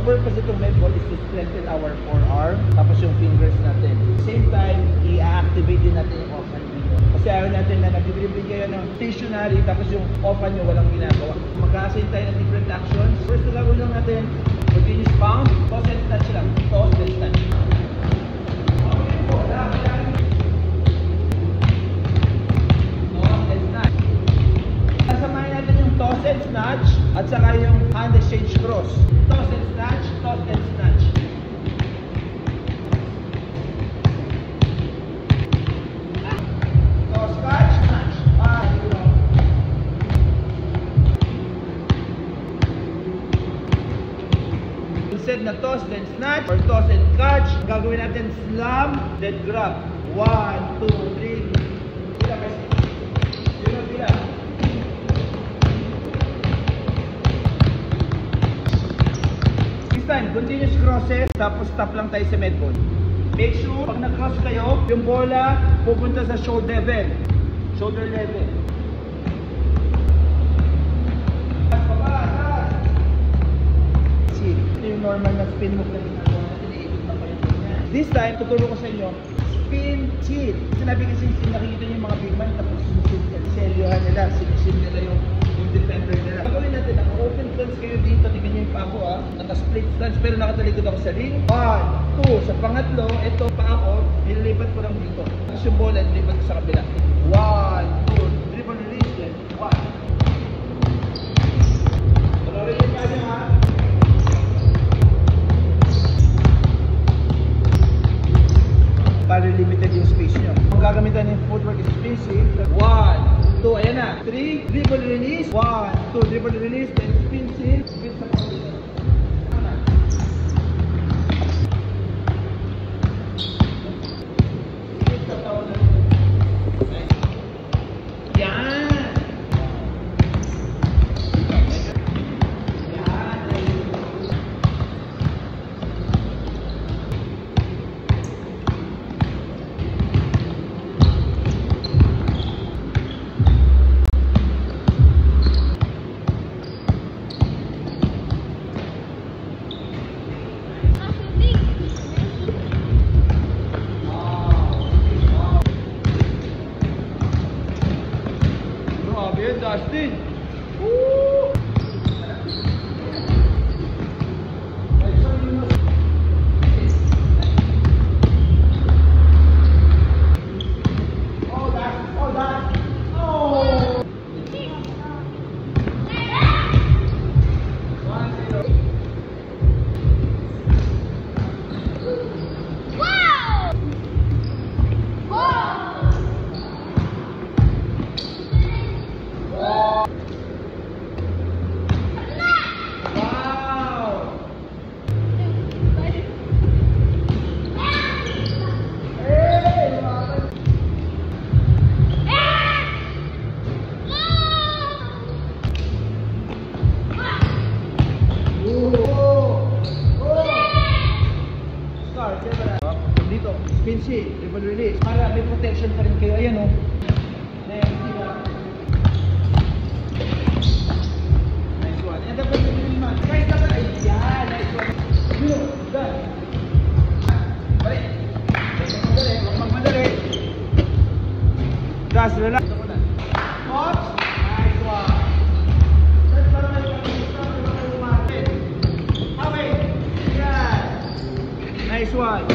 purpose itong med ball is to strengthen our forearm, tapos yung fingers natin. Same time, i-activate din natin yung offhand dito. Kasi ayaw natin na nag-dribbling kayo ng stationary, tapos yung offhand nyo walang ginagawa. Mag-assign tayo ng different actions. First na gagawin lang natin, continuous pound, toss and touch lang. Toss and touch. Okay po, lang. Toss and snatch at saka yung hand exchange cross. Toss and snatch, toss and snatch. Toss, catch, snatch. Instead na toss, then snatch, or toss and catch, gagawin natin slam, then grab. 1, 2, 3. Bila. Time, continuous crosses, tapos stop lang tayo sa med ball. Make sure, pag nag-cross kayo, yung bola pupunta sa shoulder level. Shoulder level. See, ito yung normal na spin move na ginagawa natin. Iikot lang kayo niya. This time, tuturo ko sa inyo, spin, chill. Sinabi kasi nakikita niyo yung mga big man, tapos sinisilyohan nila, sinisil nila yung defender nila. Gagawin natin, naka-open stance kayo dito, tingnan nyo yung pa ako naka-split stance pero nakatalikod ako sa ring. 1, 2, sa pangatlo, ito pa ako, nililipat ko lang dito. Tapos yung bola, nililipat ko sa kabila. 1, 2, dribble release, then 1. Tuloy yung kanya ha. Para limited yung space nyo. Kung gagamitan yung footwork is spacing, 1, 2, ayan na. 3, dribble release. 1, 2, dribble release. Then spin seal. Spin sa pagkita. Spin sa pagkita. Yan. Dustin! Woo! Dito, spin seal, dribble release. Para may protection pa rin kayo. Ayan o. Nice one. And dapat yung naman. Guys, dapat ay yan. Nice one. Dito, done. Balik. Magmadali. Huwag magmadali. Gas, relax. Coach. Nice one. That's para may pag-stop. Okay. Yan. Nice one.